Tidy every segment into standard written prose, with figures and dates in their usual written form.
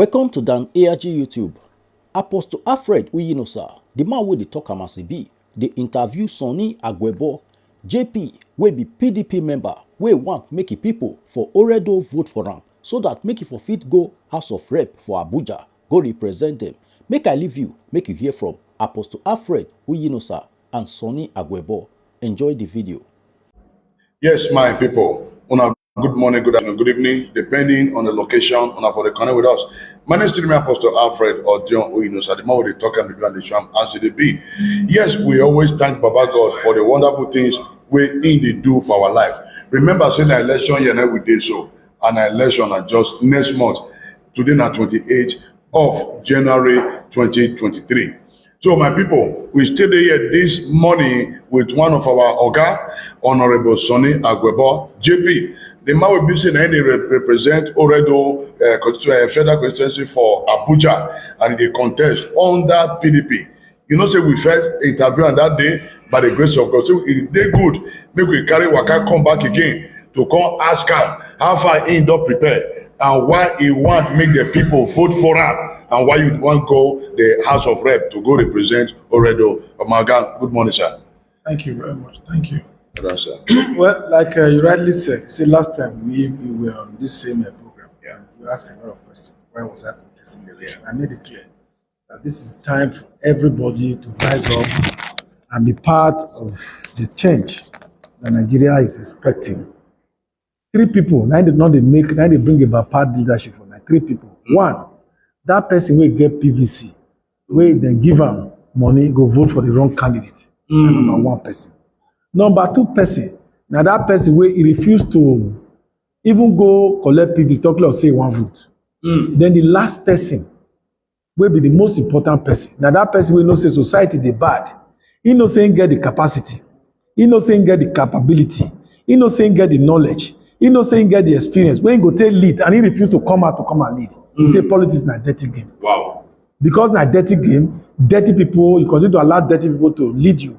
Welcome to Dan ARG YouTube. Apostle Alfred Uyinosa, the man wey dey talk am as e be, dey interview Sonny AGUEBOR, JP, wey be PDP member, wey want make e people for Oredo vote for am, so that make e for fit go House of Rep for Abuja, go represent them. Make I leave you, make you hear from Apostle Alfred Uyinosa and Sonny AGUEBOR. Enjoy the video. Yes, my people. Good morning, good afternoon, good evening, depending on the location on for the connect with us. My name is Apostle Alfred or John Uyinosa. The more we talk and the show as it be. Yes, we always thank Baba God for the wonderful things we in the do for our life. Remember, saying the election year we did so, and our election are just next month. Today, na 28th of January 2023. So, my people, we stayed here this morning with one of our Oga, Honorable Sonny AGUEBOR, JP. The man will be saying that they represent Oredo federal constituency for Abuja, and they contest under PDP. You know, say we first interview on that day by the grace of God. So if they good, maybe we carry Waka come back again to come ask him how far he end up prepared and why he want make the people vote for him and why you want go the House of Rep to go represent Oredo. Omaga, good morning, sir. Thank you very much. Thank you. Well, like you rightly said, see, last time we were on this same program. Yeah. You asked a lot of questions. Why was I contesting the election? I made it clear that this is time for everybody to rise up and be part of the change that Nigeria is expecting. Three people, now they bring about part leadership for like 3 people. One, that person will get PVC, where they give them money, go vote for the wrong candidate. Number 1 person. Number 2 person, now that person where he refused to even go collect PVC, talk like say 1 vote. Then the last person will be the most important person. Now that person will not say society they bad. He not saying get the capacity. He not saying get the capability. He not saying get the knowledge. He not saying get the experience. When he go take lead and he refused to come out to come and lead. He say politics na dirty game. Wow. Because na dirty game, dirty people, you continue to allow dirty people to lead you.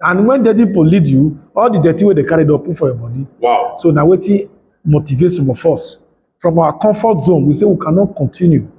And when dirty people lead you, all the dirty way they carry up put for your body. Wow. So now wetin motivate some of us from our comfort zone. We say we cannot continue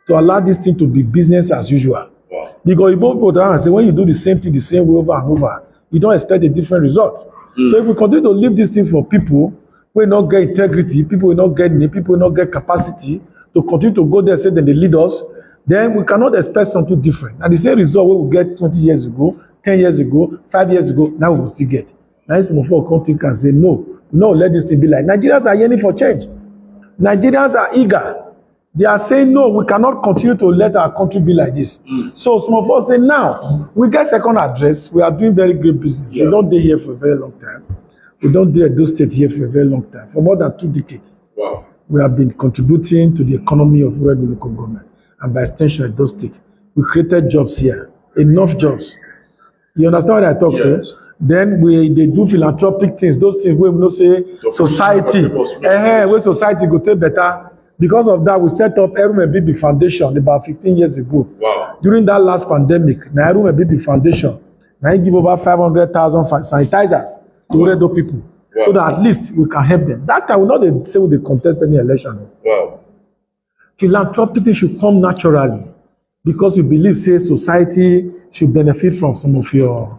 to allow this thing to be business as usual. Wow. Because you both go down and say when you do the same thing the same way over and over, you don't expect a different result. So if we continue to leave this thing for people who will not get integrity, people will not get name, people will not get capacity to continue to go there and say that they lead us, then we cannot expect something different. And the same result we get 20 years ago, 10 years ago, 5 years ago, now we will still get. Now some of us come think and say, no, let this thing be like. Nigerians are yearning for change. Nigerians are eager. They are saying, no, we cannot continue to let our country be like this. So some of us say, now, we get second address. We are doing very great business. Yeah. We don't stay here for a very long time. We don't do those states here for a very long time. For more than 2 decades. Wow. We have been contributing to the economy of Red local government. And by extension of those states. We created jobs here. Enough jobs. You understand what I talk to? Then they do philanthropic things. Those things where we know say society. Where society go take better. Because of that, we set up Erume Foundation about 15 years ago. Wow. During that last pandemic, Erume Foundation, now give over 500,000 sanitizers to Oredo people. Wow. So that at least we can help them. That time, we not say they contest any election. Wow. Philanthropy should come naturally. Because we believe, say, society should benefit from some of your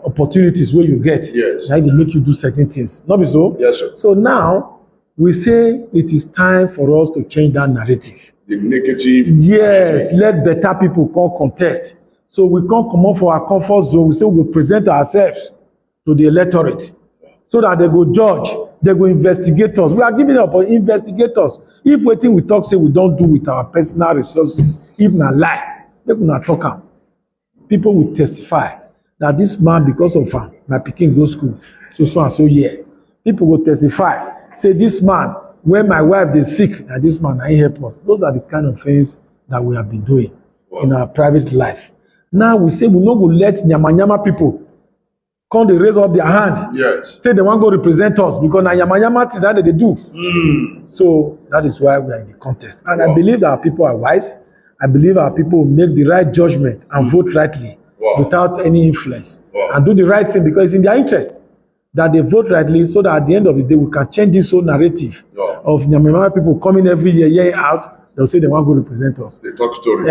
opportunities where you get. Yes. Like they make you do certain things. Not be so? Yes, sir. So now, we say it is time for us to change that narrative. The negative. Yes, let better people come contest. So we can't come out for our comfort zone. We say we will present ourselves to the electorate. So that they go judge, they go investigate us. We are giving up on investigators. If wetin we talk say we don't do with our personal resources, if na lie, make una talk am. People will testify that this man, because of my pikin go school, so and so year. People will testify, say this man, when my wife is sick, that this man ain't help us. Those are the kind of things that we have been doing in our private life. Now we say we no go let nyama people come they raise up their hand. Yes. Say they want to go represent us because na yama things that they do. So that is why we are in the contest. And I believe that our people are wise. I believe our people will make the right judgment and vote rightly without any influence. And do the right thing because it's in their interest. that they vote rightly, so that at the end of the day we can change this whole narrative of Nyamema people coming every year out. They'll say they want to represent us. They talk story.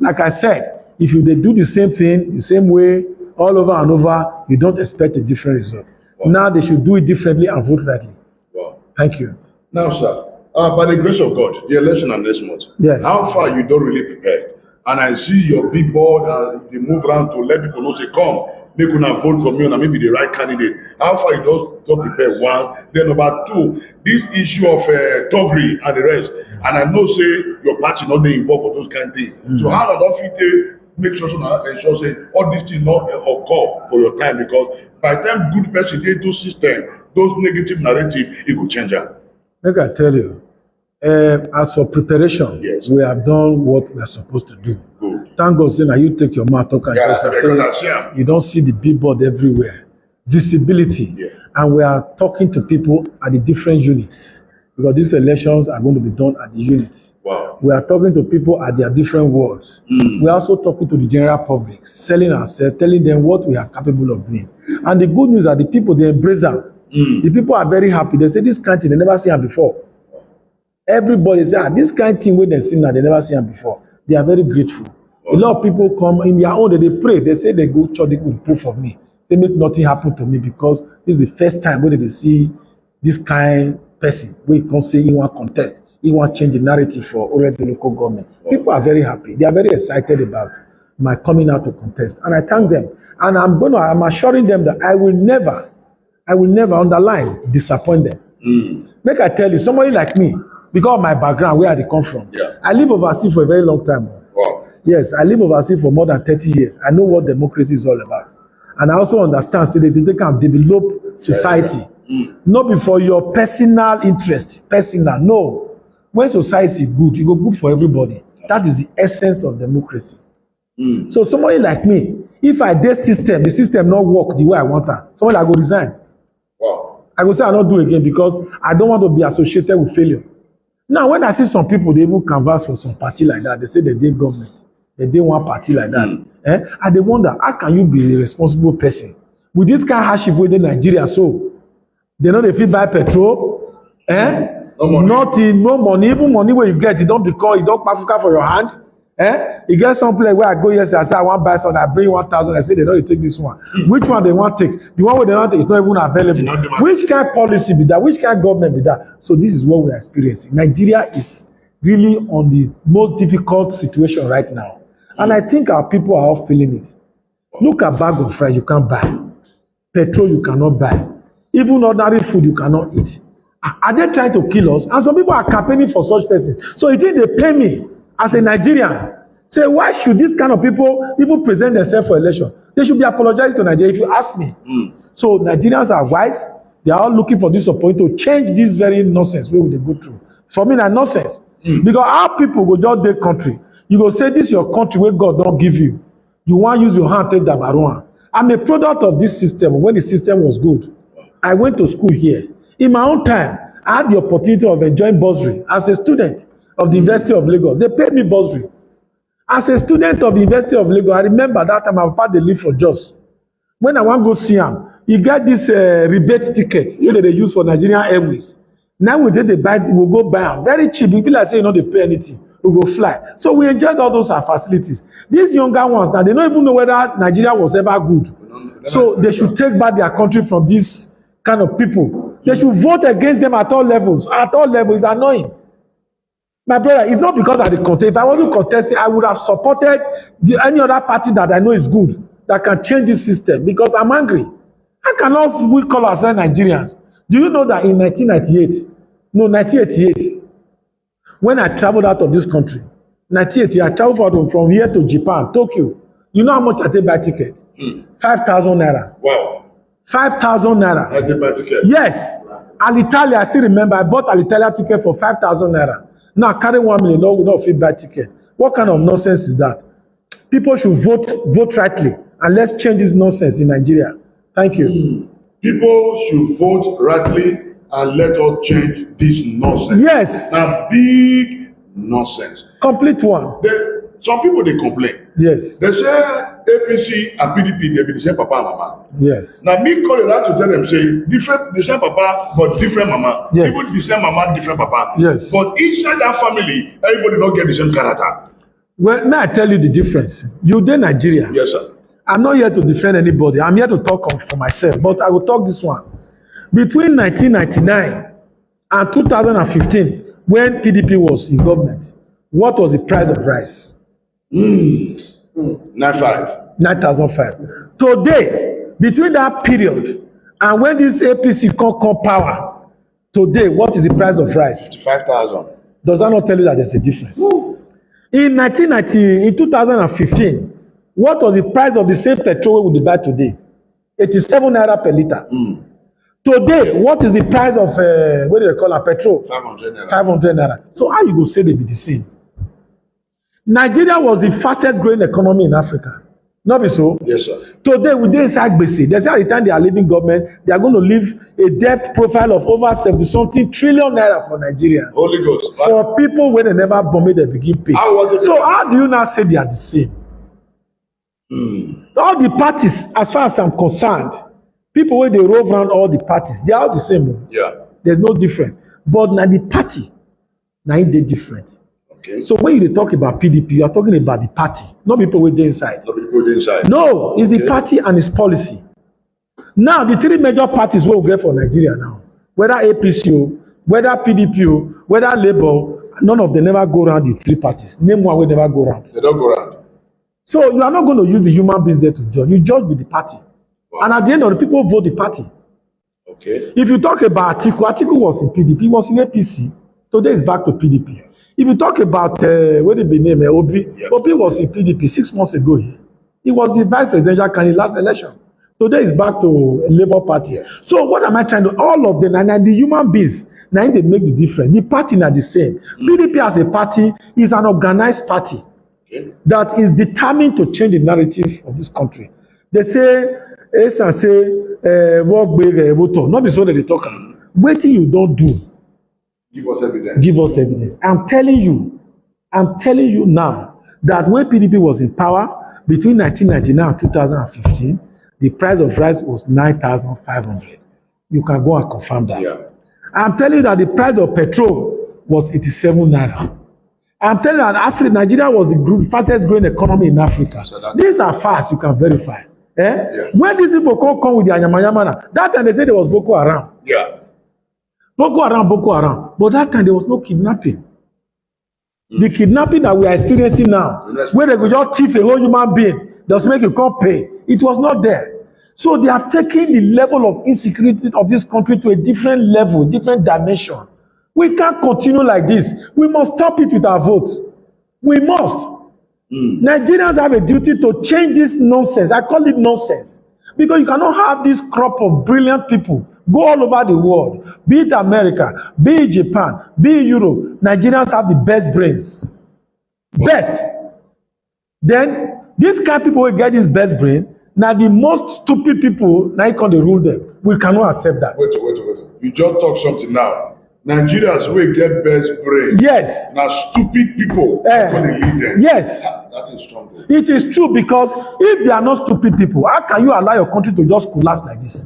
Like I said, if they do the same thing, the same way, all over and over, you don't expect a different result. Wow. Now they should do it differently and vote rightly. Wow. Thank you. Now, sir, by the grace of God, the election are next month. Yes. How far you don't really prepare? And I see your big board and you move around to let people know, say, come, make una vote for me, and maybe the right candidate. How far you don't prepare? One. Then number two, this issue of thuggery and the rest. And I know, say, your party not dey involved for those kind of things. So how don't fit make sure ensure say all these things not occur for your time, because by the time good person dey do system, those negative narrative, it will change am. Make I tell you, as for preparation, yes, we have done what we are supposed to do. Good. Thank God, say now you take your mouth, talk and say you don't see the billboard everywhere. Visibility, and we are talking to people at the different units, because these elections are going to be done at the units. Wow. We are talking to people at their different wards. We are also talking to the general public, selling ourselves, telling them what we are capable of doing. And the good news are the people, they embrace them. The people are very happy. They say this kind of thing, they never seen them before. Everybody say, this kind of thing wey they see now, they never seen them before. They are very grateful. A lot of people come in their own, they pray. They say they go church, they will pray for me. They make nothing happen to me, because this is the first time when they see this kind person wey come say he want contest, he want change the narrative for already local government. People are very happy. They are very excited about my coming out to contest, and I thank them. And I'm assuring them that I will never underline disappoint them. Make I tell you, somebody like me, because of my background, where I come from, I live overseas for a very long time. Wow. Yes, I live overseas for more than 30 years. I know what democracy is all about. And I also understand so that they can develop society. Not before your personal interest. Personal, no. When society is good, it go good for everybody. That is the essence of democracy. So somebody like me, if I did system, the system not work the way I want that, somebody I go resign. Wow. I go say I not do again, because I don't want to be associated with failure. Now, when I see some people, they even canvass for some party like that, they say they did government, they did one party like that. And they wonder, how can you be a responsible person with this kind of hardship within Nigeria? So they know they fit buy petrol, No money. Nothing, no money, even money where you get, you don't pafuka for your hand. You get some place where I go yesterday, I say I want to buy something, I bring 1,000, I say they know you take this one. Which one they want to take? The one where they want to take is not even available. Which kind of policy be that? Which kind of government be that? So this is what we are experiencing. Nigeria is really on the most difficult situation right now. And I think our people are all feeling it. Look at bag of rice you can't buy. Petrol you cannot buy. Even ordinary food you cannot eat. Are they trying to kill us? And some people are campaigning for such persons. So you think they pay me as a Nigerian? Say, why should this kind of people even present themselves for election? They should be apologizing to Nigeria, if you ask me. So Nigerians are wise. They are all looking for this opportunity to change this very nonsense wey we dey go through. For me, na nonsense. Because our people go just dey country. You go say this your country wey God don give you. You wan use your hand take dabaru am. I'm a product of this system. When the system was good, I went to school here. In my own time, I had the opportunity of enjoying bursary as a student of the University of Lagos. They paid me bursary. As a student of the University of Lagos, I remember that time my papa dey live for Jos. When I wan go see am, he get this rebate ticket wey they use for Nigerian Airways. Now we dey buy, we go buy am very cheap. E be like say you no dey pay anything. We go fly. So we enjoyed all those facilities. These younger ones now, they don't even know whether Nigeria was ever good. So they should take back their country from this kind of people. They should vote against them at all levels. At all levels, it's annoying. My brother, it's not because I dey contest. If I wasn't contesting, I would have supported any other party that I know is good, that can change this system, because I'm angry. How cannot we call ourselves Nigerians? Do you know that in 1988, when I traveled out of this country, 1980, I traveled from here to Japan, Tokyo. You know how much I take by ticket? 5,000 naira. Wow. 5,000 naira. I take by ticket. Yes. Alitalia, I still remember, I bought Alitalia ticket for 5,000 naira. Now carry 1 million, no, we don't fit buy ticket. What kind of nonsense is that? People should vote rightly, and let's change this nonsense in Nigeria. Thank you. People should vote rightly and let us change this nonsense. Yes. Now, big nonsense. Complete one. some people they complain. Yes. They say APC and PDP they be the same papa and mama. Yes. Now me call it out to tell them say different the same papa but different mama. Yes. Even the same mama different papa. Yes. But inside that family, everybody don't get the same character. Well, may I tell you the difference? You dey Nigeria. Yes, sir. I'm not here to defend anybody. I'm here to talk for myself. But I will talk this one. Between 1999 and 2015, when PDP was in government, what was the price of rice? 9,500. 9,500. Today, between that period and when this APC come power, today, what is the price of rice? 55,000. Does that not tell you that there's a difference? In 2015, what was the price of the same petrol we buy today? 87 naira per liter. Today, what is the price of what do they call it, petrol? 500 naira. 500 naira. So how you go say they be the same? Nigeria was the fastest growing economy in Africa. Not be so? Yes, sir. Today, we dey inside gbese. They say at the time they are leaving government, they are going to leave a debt profile of over 70-something trillion naira for Nigeria. Holy Ghost. For people when they never bomb it, they begin pay. So how do you now say they are the same? All the parties, as far as I'm concerned, people wey dey rove around all the parties, they are all the same. Yeah. There's no difference. But na the party, na im dey different. Okay. So when you dey talk about PDP, you are talking about the party, not people wey dey inside. No people dey inside. No, it's the party and its policy. Now, the three major parties wey we get for Nigeria now, whether APC o, whether PDP o, whether Labour, none of them never go round the three parties. Name one wey never go round. They don't go round. So you are not going to use the human beings there to judge. You judge with the party. Wow. And at the end of the people vote the party. Okay. If you talk about Atiku was in PDP, he was in APC. Today is back to PDP. If you talk about what did be name Obi, yeah. Obi was in PDP 6 months ago. He was the vice presidential candidate last election. Today is back to Labour Party. Yeah. So what am I trying to? All of them and the human beings. Now they make the difference. The party are the same. PDP as a party is an organized party. Okay. That is determined to change the narrative of this country. They say, work big, not be so that they talk. Waiting you don't do. Give us evidence. Give us evidence. I'm telling you now that when PDP was in power between 1999 and 2015, the price of rice was 9,500. You can go and confirm that. Yeah. I'm telling you that the price of petrol was 87 naira. I'm telling you that Nigeria was the fastest growing economy in Africa. So these are facts you can verify. Yeah. When these people come with their yamayama, that time they said there was Boko Haram. Yeah. Boko Haram. But that time there was no kidnapping. The kidnapping that we are experiencing now, where they go just thief a whole human being, just make you come pay. It was not there. So they have taken the level of insecurity of this country to a different level, different dimension. We can't continue like this. We must stop it with our vote. We must. Nigerians have a duty to change this nonsense. I call it nonsense. Because you cannot have this crop of brilliant people go all over the world. Be it America, be it Japan, be it Europe. Nigerians have the best brains. Best. Then, these kind of people will get this best brain. Now, the most stupid people, now you can't rule them. We cannot accept that. Wait. You just talk something now. Nigerians will get best brain. Yes. Now stupid people are going to lead them. Yes. That is strong. It is true because if they are not stupid people, how can you allow your country to just collapse like this?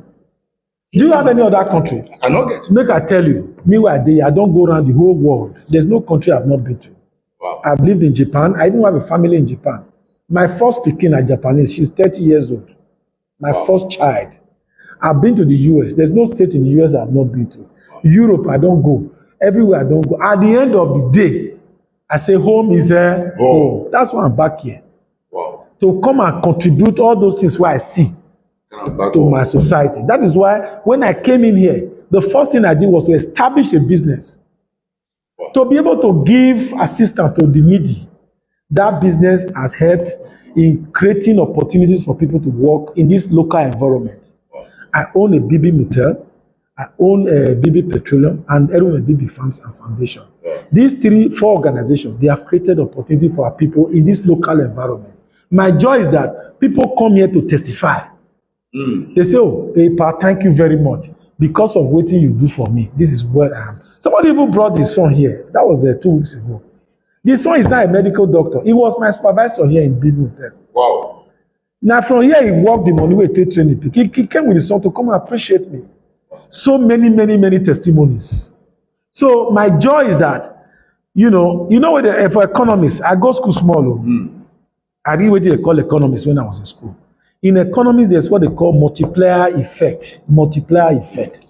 Do you have any other country? I don't get it. Make I tell you, meanwhile, I don't go around the whole world. There's no country I've not been to. Wow. I've lived in Japan. I even have a family in Japan. My first Pekin are Japanese. She's 30 years old. My first child. I've been to the US. There's no state in the US I've not been to. Europe, I don't go. Everywhere I don't go. At the end of the day, I say home is home. That's why I'm back here. Wow. To come and contribute all those things where I see to my society. That is why when I came in here, the first thing I did was to establish a business. Wow. To be able to give assistance to the needy. That business has helped in creating opportunities for people to work in this local environment. Wow. I own a BB Motel. I own BB Petroleum and Erwin BB Farms and Foundation. Yeah. These 4 organizations, they have created opportunity for our people in this local environment. My joy is that people come here to testify. They say, oh, Pa, thank you very much. Because of what you do for me, this is where I am. Somebody even brought his son here. That was 2 weeks ago. The son is now a medical doctor. He was my supervisor here in Bibu Test. Wow. Now from here, he worked the money wey take training. He came with his son to come and appreciate me. So many testimonies. So my joy is that, what for economists, I go school small. I did what they call economics when I was in school. In economics, there's what they call multiplier effect. Multiplier effect.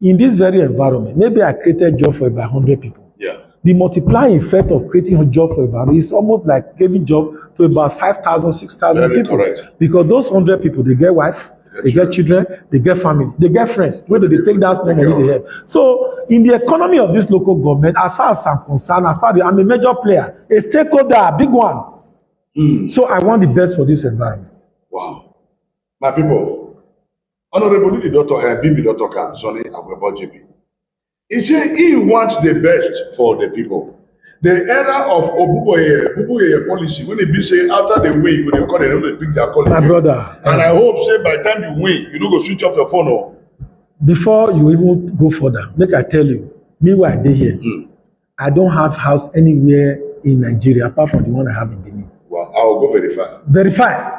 In this very environment, maybe I created job for about 100 people. Yeah. The multiplying effect of creating a job for about is almost like giving job to about 5,000, 6,000 people. Correct. Because those 100 people, they get wife, they get children, they get family, they get friends. Where do they take that small money they have? So in the economy of this local government, as far as I'm concerned, I'm a major player, a stakeholder, a big one. So I want the best for this environment. Wow. My people, Honorable Dr. Bibi Dr. Khan, Sonny AGUEBOR JP. He wants the best for the people. The era of Obuboye policy, when they be say after they win, when they call, they don't pick their call. My brother. And I hope, say, by the time you win, you don't go switch off your phone. Oh. Before you even go further, make I tell you, meanwhile I dey here, I don't have house anywhere in Nigeria apart from the one I have in Benin. Well, I will go verify. Verify.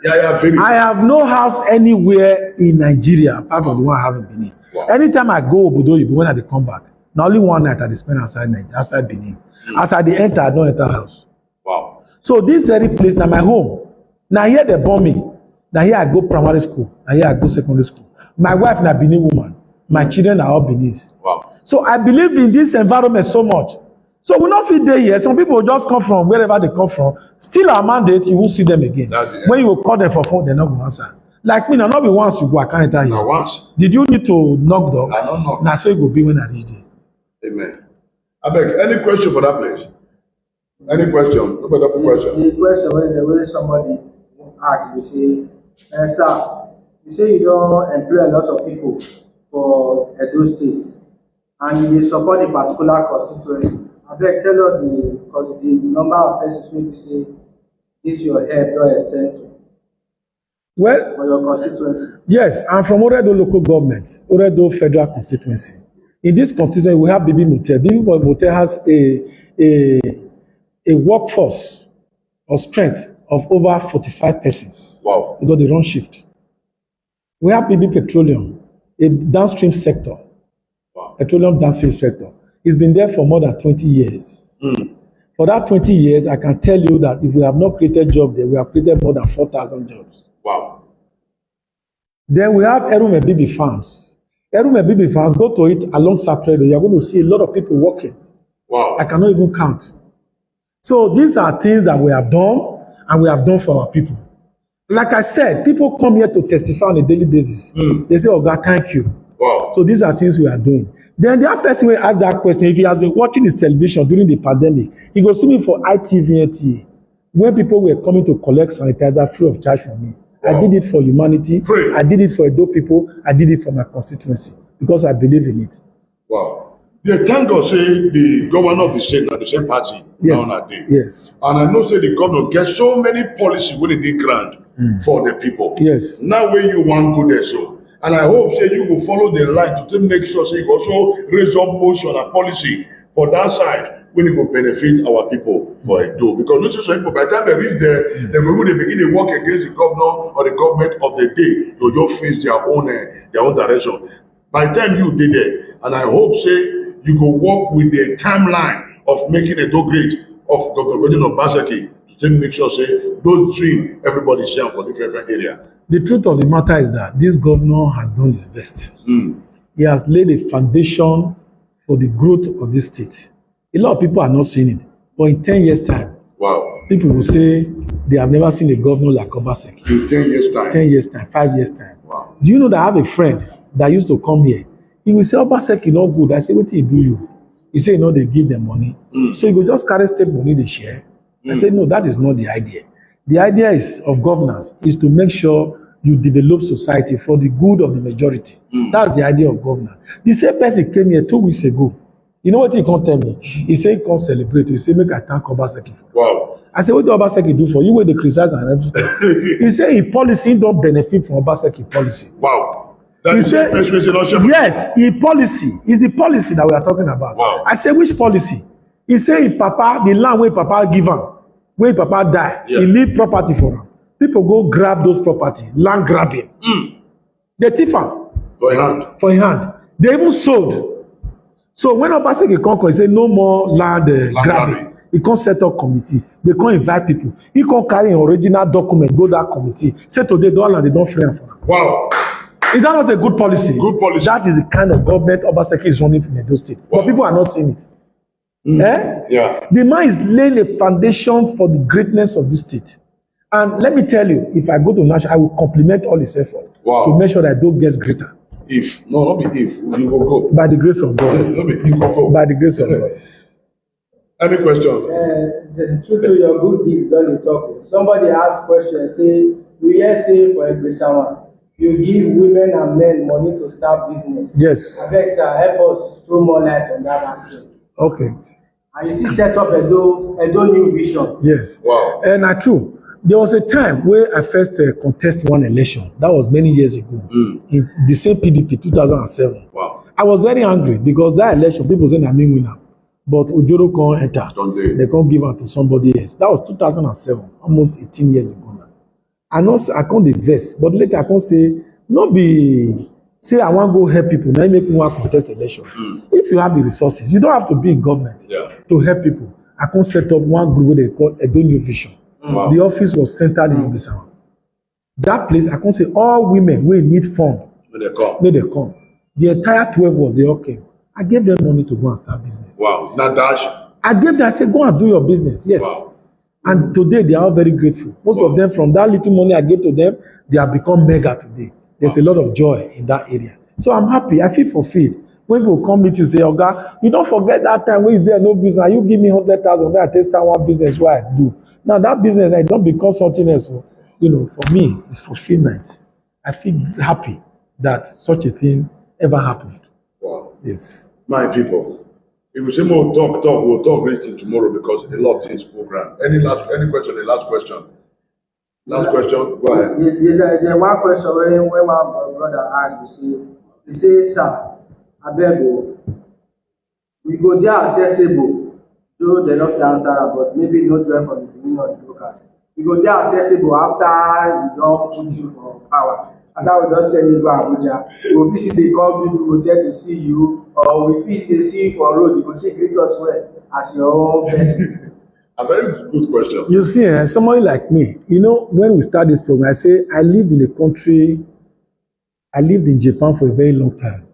Yeah, verify. I have no house anywhere in Nigeria apart from the one I have in Benin. Wow. Anytime I go Obodo Oyibo, when I dey come back, na only one night I dey spend outside Benin. As I dey enter, I don't enter house. Wow. So this very place na my home. Na here they born me. Na here I go primary school. Na here I go secondary school. My wife na Benin woman. My children are all Beninese. Wow. So I believe in this environment so much. So we not fit dey here. Some people just come from wherever they come from. Still our mandate, you won't see them again. When you call them for phone, they're not going to answer. Like me, now not be once you go, I can't enter here. Now once. Did you need to knock door? I don't know. Now so it will be when I reach there. Amen. I beg, any question for that place? Any question? No better question. The question when somebody asks, you say, sir, you say you don't employ a lot of people for Edo State, and you support a particular constituency. I beg, tell us the number of persons who you say this your help don't extend to. Well, for your constituency. Yes, I'm from Oredo local government, Oredo federal constituency. In this constituency, we have Bibi Motel. Bibi Motel has a workforce of strength of over 45 persons. Wow. Because they run shift. We have Bibi Petroleum, a downstream sector. Wow. Petroleum downstream sector. It's been there for more than 20 years. For that 20 years, I can tell you that if we have not created jobs there, we have created more than 4,000 jobs. Wow. Then we have Erume Bibi Farms. Erume Bibi Farms, go to it along Sapredo. You're going to see a lot of people working. Wow. I cannot even count. So these are things that we have done, and we have done for our people. Like I said, people come here to testify on a daily basis. They say, oh God, thank you. Wow. So these are things we are doing. Then the other person will ask that question, if he has been watching his television during the pandemic, he goes to me for ITVNTA. When people were coming to collect sanitizer free of charge from me. Wow. I did it for humanity. Free. I did it for Edo people. I did it for my constituency because I believe in it. Wow. Yeah, thank God say the governor of the state na the same party. Yes. Now day. Yes. And I know say the governor get so many policies wey dey grant for the people. Yes. Now when you wan go there so. And I hope say you will follow the line to make sure say you also raise up motion and policy for that side when it will benefit our people for Edo. Because no some people by the time they reach there, they will begin to work against the governor or the government of the day to just face their own direction. By the time you did there, and I hope say you go work with the timeline of making Edo great of Dr. Godwin Obaseki to make sure say those dream everybody share for different area. The truth of the matter is that this governor has done his best. He has laid a foundation for the growth of this state. A lot of people are not seeing it. But in 10 years' time, wow, people will say they have never seen a governor like Obaseki. In 10 years' time? 10 years' time, 5 years' time. Wow. Do you know that I have a friend that used to come here? He will say, Obaseki not good. I say, what did he do you? He say, no, they give them money. So he go just carry state money, they share. I say, no, that is not the idea. The idea is of governance is to make sure you develop society for the good of the majority. That's the idea of governance. The same person came here 2 weeks ago. You know what he can't tell me? He said he can't celebrate. He said, make I thank Obaseki. Wow. I said, what did Obaseki do for you? Where they criticize and everything. He said, his policy don't benefit from Obaseki policy. Wow. That He is said, the yes, his policy is the policy that we are talking about. Wow. I said, which policy? He say him papa, the land wey papa give am, wey papa die, Yeah. he leave property for am. People go grab those property, land grabbing. They thief am For your hand. for him hand. They even sold. So when Obaseki come, he say no more land grabbing. grabbing. He come set up committee. They come invite people. He come carry an original document, go that committee. Say today, the land they don't free am for am. Wow. Is that not a good policy? Good policy. That is the kind of government Obaseki is running from Edo State. Wow. But people are not seeing it. Eh? Yeah. The man is laying a foundation for the greatness of this state. And let me tell you, if I go to national, I will compliment all his effort Wow. to make sure that Edo gets greater. If. No, not be if. You will go. By the grace of God. No be you will go. By the grace of God. Any questions? True, your good deeds don dey talk. Somebody ask question say, you hear say for Egbesawa, you give women and men money to start business. Yes. Abeg sir, help us throw more light on that aspect. Okay. And you still set up Edo New Vision. Yes. Wow. And true. There was a time where I first contested one election. That was many years ago. In the same PDP, 2007. Wow. I was very angry because that election, people say na me winner. But Ojoro can't enter. Don't they? They can't give am to somebody else. That was 2007, almost 18 years ago now. I can't vex, but later I can't say, not be, say I want to go help people, now make me want to contest election. If you have the resources, you don't have to be in government to help people. I can't set up one group they call Edo New Vision. Wow. The office was centered in Obisawa. That place, I can't say all women will need fund. When they come. May they come. The entire 12 was they all came. I gave them money to go and start business. Wow. Now dash. I gave them, I said, go and do your business. Yes. Wow. And today they are all very grateful. Most of them, from that little money I gave to them, they have become mega today. There's a lot of joy in that area. So I'm happy. I feel fulfilled. When people come meet you, say, Oga, you don't forget that time when you did no business. You give me 100,000 when I test out one business what I do. Now that business, I don't become something else. So, you know, for me, it's fulfillment. I feel happy that such a thing ever happened. Wow. Yes. My people, if we say more we'll talk this thing tomorrow because a lot of things program. Any question? The last question. Last question. Go ahead. The one question when one brother asked, he say, sir, abeg o, we go there accessible, though they not answer am, but maybe no join from the beginning of the broadcast. We go there accessible after we don put you for power. After we don send you go Abuja, we go visit the call people, we go there to see you, or we fit dey see you for road, you go say greet us well as your own person. A very good question. You see, somebody like me, you know, when we started this program, I say I lived in a country, I lived in Japan for a very long time.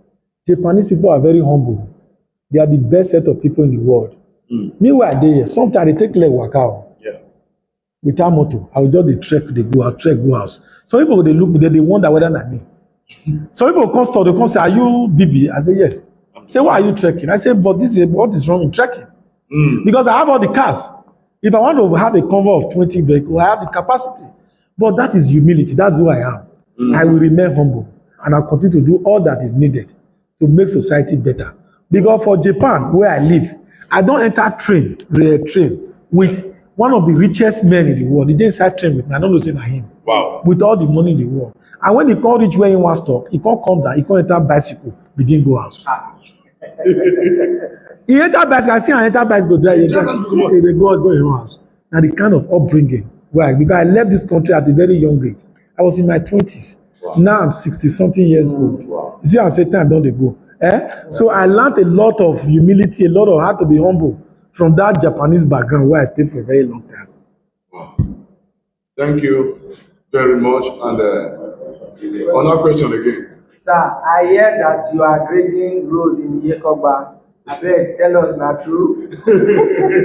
Japanese people are very humble. They are the best set of people in the world. Meanwhile, sometimes they take leg waka out. Yeah. Without motor. I will just dey trek, they go out, trek, go house. Some people, they look, they wonder whether not me. Some people come store, they come say, are you Bibi? I say, yes. Say, why are you trekking? I say, but this is what is wrong in trekking? Because I have all the cars. If I want to have a convoy of 20 vehicles, I have the capacity. But that is humility. That's who I am. I will remain humble. And I'll continue to do all that is needed to make society better. Because for Japan, where I live, I don't enter train with one of the richest men in the world. He didn't inside train with me. I don't know say na him. Wow. With all the money in the world. And when he come reach where he wan stop, he can't come down, he can't enter bicycle, begin go house. He enter bicycle, I see him enter bicycle, drive, they go in house. Now the kind of upbringing, why? Because I left this country at a very young age. I was in my 20s. Wow. Now I'm 60-something years old. Wow. You see how I say time don't they go? So I learned a lot of humility, a lot of how to be humble from that Japanese background where I stayed for a very long time. Wow. Thank you very much. And another question again. Sir, I hear that you are grading road in Yekoba. Abeg, tell us na true.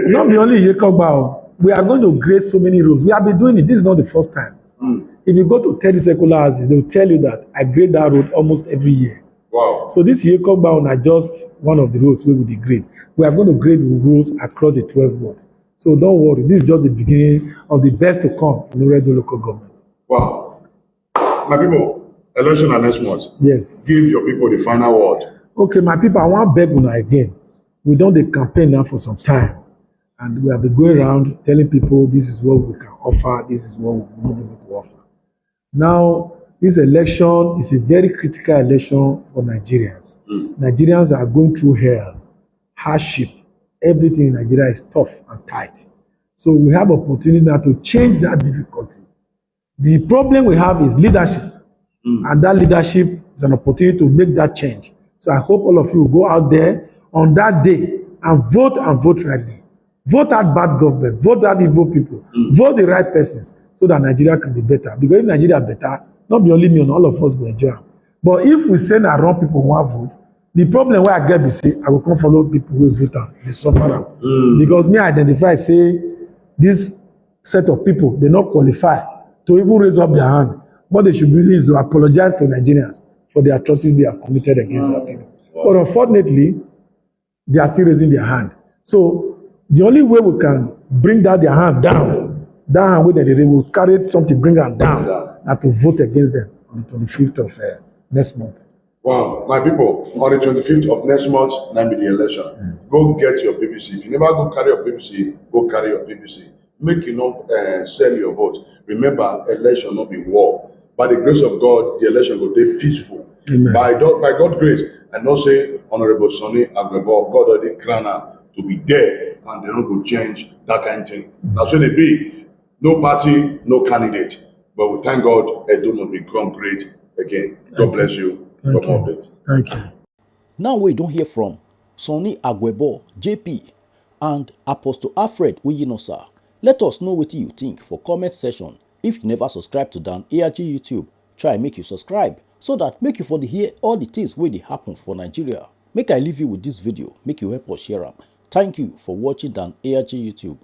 Not be only Yekogba, we are going to grade so many roads. We have been doing it. This is not the first time. If you go to 30 secular houses, they will tell you that I grade that road almost every year. Wow. So this Yekogba are just one of the roads where we grade. We are going to grade the roads across the 12 wards. So don't worry, this is just the beginning of the best to come in the Oredo local government. Wow. My people, election are next month. Yes. Give your people the final word. Okay, my people, I want to beg una again. We done the campaign now for some time. And we have been going around telling people this is what we can offer, this is what we will not be able to offer. Now, this election is a very critical election for Nigerians. Nigerians are going through hell, hardship, everything in Nigeria is tough and tight. So we have opportunity now to change that difficulty. The problem we have is leadership, and that leadership is an opportunity to make that change. So I hope all of you will go out there on that day and vote rightly. Vote out bad government, vote out evil people, vote the right persons so that Nigeria can be better. Because if Nigeria better, not be only me and all of us will enjoy. But if we send our wrong people one vote, the problem where I get be say I will come follow people who vote am, they suffer am. Because me identify say this set of people they not qualify to even raise up their hand. What they should be doing is to apologize to Nigerians for the atrocities they have committed against our people. But unfortunately, they are still raising their hand. So the only way we can bring that their hand down, that hand where they will carry something, bring them down, and to vote against them on the 25th of next month. Wow, my people, on the 25th of next month, now be the election. Go get your PPC. If you never go carry your PPC, go carry your PPC. Make you not sell your vote. Remember, election not be war. By the grace of God, the election will be peaceful. Amen. By God's grace, and not say Honorable Sonny Aguiebor, God already crowned her to be there, and they don't go change that kind of thing. That's what it be. No party, no candidate. But we thank God, Edo will become great again. God bless you. Thank you. Now we don't hear from Sonny Aguiebor, JP, and Apostle Alfred Uyinosa. Let us know what you think for comment section. If you never subscribe to Dan ARG YouTube, try make you subscribe so that make you for the hear all the things where they happen for Nigeria. Make I leave you with this video, make you help us share them. Thank you for watching Dan ARG YouTube.